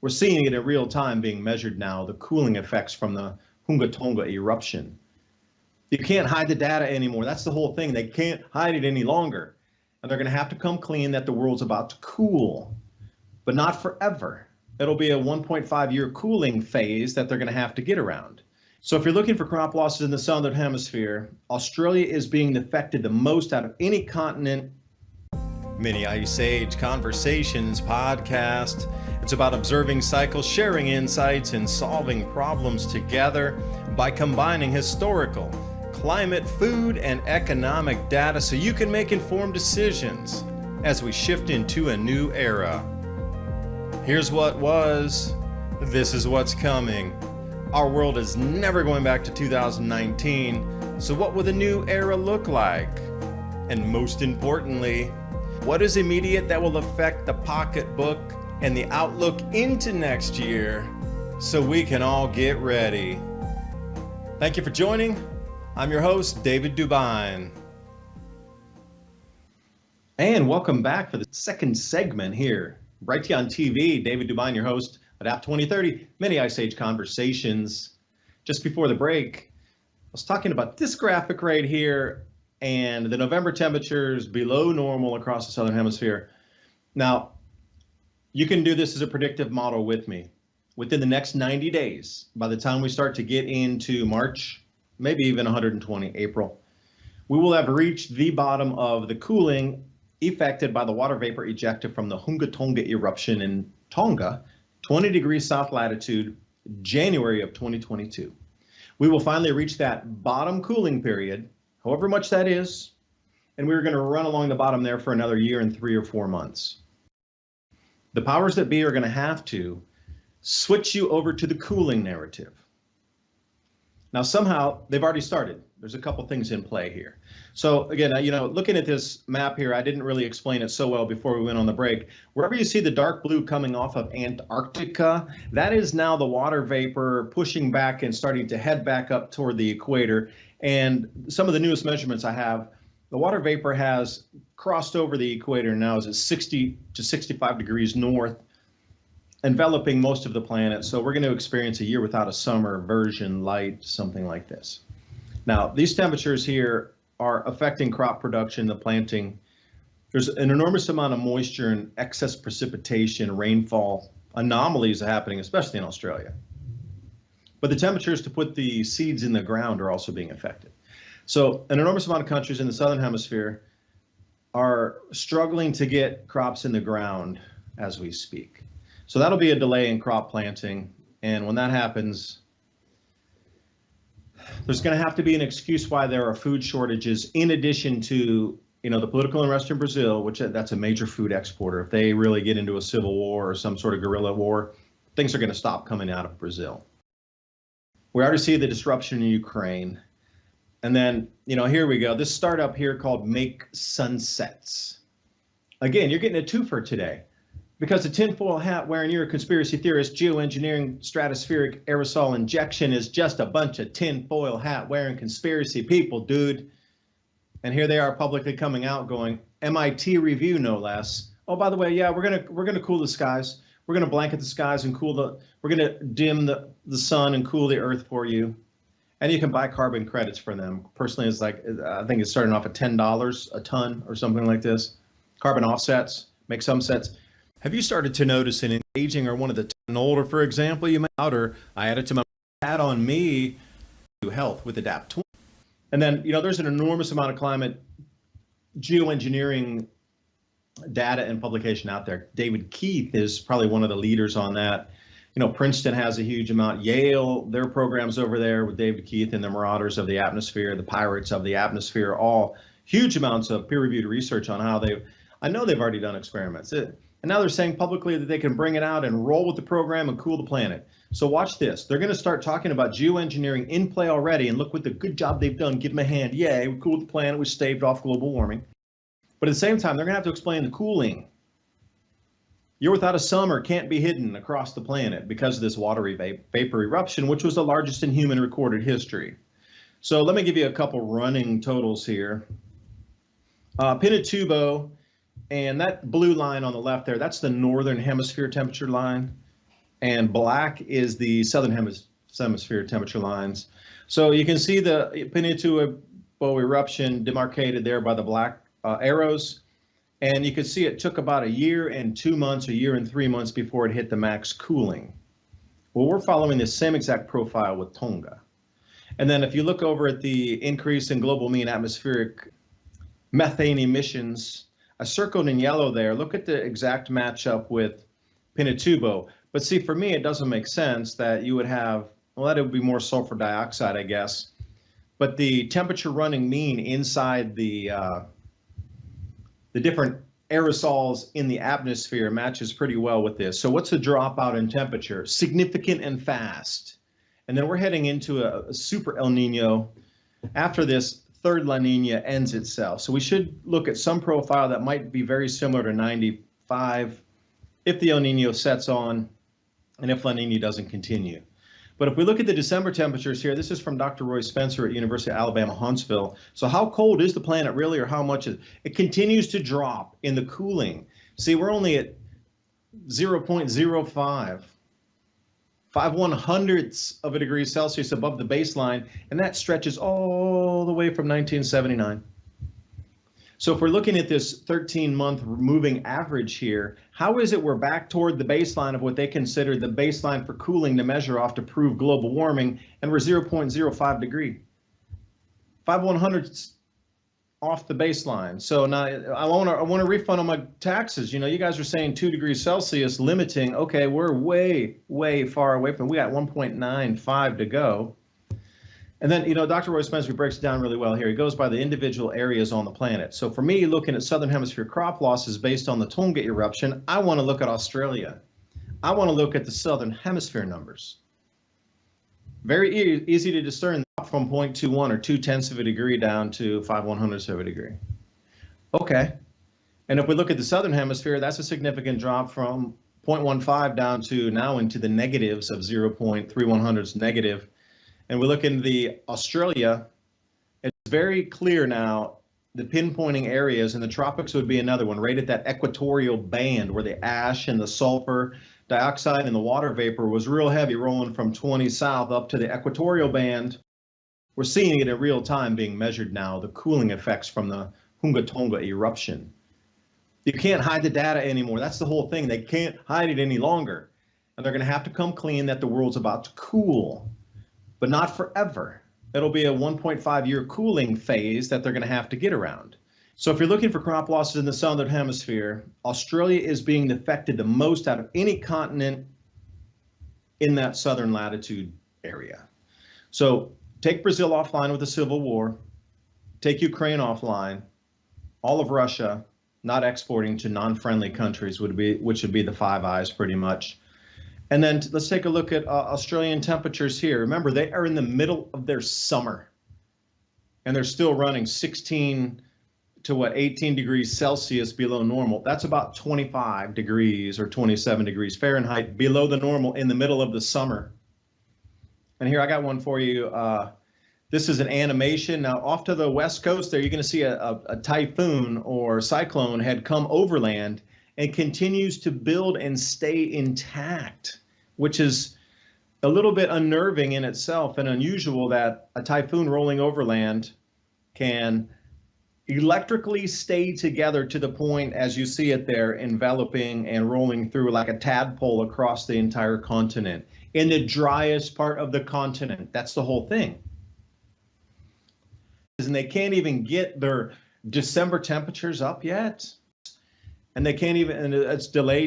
We're seeing it in real time being measured now, the cooling effects from the Hunga Tonga eruption. You can't hide the data anymore. That's the whole thing. They can't hide it any longer. And they're going to have to come clean that the world's about to cool, but not forever. It'll be a 1.5-year cooling phase that they're going to have to get around. So if you're looking for crop losses in the southern hemisphere, Australia is being affected the most out of any continent. Mini Ice Age Conversations podcast. It's about observing cycles, sharing insights, and solving problems together by combining historical, climate, food, and economic data so you can make informed decisions as we shift into a new era. Here's what was, this is what's coming. Our world is never going back to 2019, so what will the new era look like? And most importantly, what is immediate that will affect the pocketbook and the outlook into next year so we can all get ready? Thank you for joining. I'm your host, David Dubine. And welcome back for the second segment here. Right on TV, David Dubine, your host. Adapt 2030, Mini Ice Age Conversations. Just before the break, I was talking about this graphic right here and the November temperatures below normal across the southern hemisphere. Now, you can do this as a predictive model with me. Within the next 90 days, by the time we start to get into March, maybe even 120 April, we will have reached the bottom of the cooling affected by the water vapor ejected from the Hunga Tonga eruption in Tonga, 20 degrees south latitude, January of 2022. We will finally reach that bottom cooling period, however much that is, and we're going to run along the bottom there for another year and 3 or 4 months. The powers that be are going to have to switch you over to the cooling narrative. Now, somehow they've already started. There's a couple things in play here. So again, looking at this map here, I didn't really explain it so well before we went on the break. Wherever you see the dark blue coming off of Antarctica, that is now the water vapor pushing back and starting to head back up toward the equator. And some of the newest measurements I have, the water vapor has crossed over the equator now is at 60 to 65 degrees north, enveloping most of the planet. So we're going to experience a year without a summer version light, something like this. Now, these temperatures here are affecting crop production, the planting. There's an enormous amount of moisture and excess precipitation, rainfall anomalies are happening, especially in Australia. But the temperatures to put the seeds in the ground are also being affected. So an enormous amount of countries in the southern hemisphere are struggling to get crops in the ground as we speak. So that'll be a delay in crop planting. And when that happens, there's going to have to be an excuse why there are food shortages in addition to, the political unrest in Brazil, which that's a major food exporter. If they really get into a civil war or some sort of guerrilla war, things are going to stop coming out of Brazil. We already see the disruption in Ukraine. And then, here we go. This startup here called Make Sunsets. Again, you're getting a twofer today. Because the tinfoil hat wearing you're a conspiracy theorist, geoengineering stratospheric aerosol injection is just a bunch of tinfoil hat wearing conspiracy people, dude. And here they are publicly coming out going, MIT review no less. Oh, by the way, yeah, we're gonna cool the skies. We're gonna blanket the skies and we're gonna dim the sun and cool the earth for you. And you can buy carbon credits for them. Personally, it's like, I think it's starting off at $10 a ton or something like this. Carbon offsets, make some sets. Have you started to notice in aging or one of the older, for example, you may or I added to my hat on me to health with Adapt 20. And then, there's an enormous amount of climate geoengineering data and publication out there. David Keith is probably one of the leaders on that. Princeton has a huge amount. Yale, their programs over there with David Keith and the Marauders of the Atmosphere, the Pirates of the Atmosphere, all huge amounts of peer-reviewed research on how I know they've already done experiments. And now they're saying publicly that they can bring it out and roll with the program and cool the planet. So watch this. They're going to start talking about geoengineering in play already, and look what the good job they've done. Give them a hand. Yay, we cooled the planet. We staved off global warming. But at the same time, they're going to have to explain the cooling. Year without a summer can't be hidden across the planet because of this watery vapor eruption, which was the largest in human recorded history. So let me give you a couple running totals here. Pinatubo, and that blue line on the left there, that's the northern hemisphere temperature line. and black is the southern hemisphere temperature lines. So you can see the Pinatubo eruption demarcated there by the black arrows. And you can see it took about a year and 2 months, a year and 3 months before it hit the max cooling. Well, we're following the same exact profile with Tonga. And then if you look over at the increase in global mean atmospheric methane emissions, I circled in yellow there, look at the exact matchup with Pinatubo. But see, for me, it doesn't make sense that you would have, well, that would be more sulfur dioxide, I guess. But the temperature running mean inside the different aerosols in the atmosphere matches pretty well with this. So what's the dropout in temperature? Significant and fast. And then we're heading into a super El Nino after this third La Nina ends itself. So we should look at some profile that might be very similar to 95 if the El Nino sets on and if La Nina doesn't continue. But if we look at the December temperatures here, this is from Dr. Roy Spencer at University of Alabama, Huntsville. So how cold is the planet really, or how much is it? It continues to drop in the cooling. See, we're only at 0.05, 5/100ths of a degree Celsius above the baseline, and that stretches all the way from 1979. So if we're looking at this 13-month moving average here, how is it we're back toward the baseline of what they consider the baseline for cooling to measure off to prove global warming, and we're 0.05 degree, 5/100ths off the baseline. So now I want a refund on my taxes. You know, you guys are saying 2 degrees Celsius limiting. Okay, we're way far away from. We got 1.95 to go. And then, you know, Dr. Roy Spencer breaks it down really well here. He goes by the individual areas on the planet. So for me, looking at southern hemisphere crop losses based on the Tonga eruption, I want to look at Australia. I want to look at the southern hemisphere numbers. Very easy to discern from 0.21 or 0.2 of a degree down to 5/100ths of a degree. Okay. And if we look at the southern hemisphere, that's a significant drop from 0.15 down to now into the negatives of 0.3100ths negative. And we look into the Australia, it's very clear now, the pinpointing areas, and the tropics would be another one, right at that equatorial band where the ash and the sulfur dioxide and the water vapor was real heavy, rolling from 20 south up to the equatorial band. We're seeing it in real time being measured now, the cooling effects from the Hunga Tonga eruption. You can't hide the data anymore. That's the whole thing. They can't hide it any longer. And they're going to have to come clean that the world's about to cool. But not forever. It'll be a 1.5-year cooling phase that they're going to have to get around. So if you're looking for crop losses in the southern hemisphere, Australia is being affected the most out of any continent in that southern latitude area. So take Brazil offline with the civil war, take Ukraine offline, all of Russia not exporting to non-friendly countries which would be the Five Eyes pretty much. And then let's take a look at Australian temperatures here. Remember, they are in the middle of their summer, and they're still running 16 to 18 degrees Celsius below normal. That's about 25 degrees or 27 degrees Fahrenheit below the normal in the middle of the summer. And here I got one for you. This is an animation. Now, off to the west coast there, you're going to see a typhoon or cyclone had come overland and continues to build and stay intact, which is a little bit unnerving in itself and unusual that a typhoon rolling overland can electrically stay together to the point, as you see it there, enveloping and rolling through like a tadpole across the entire continent in the driest part of the continent. That's the whole thing. And they can't even get their December temperatures up yet. And they can't even, and it's delayed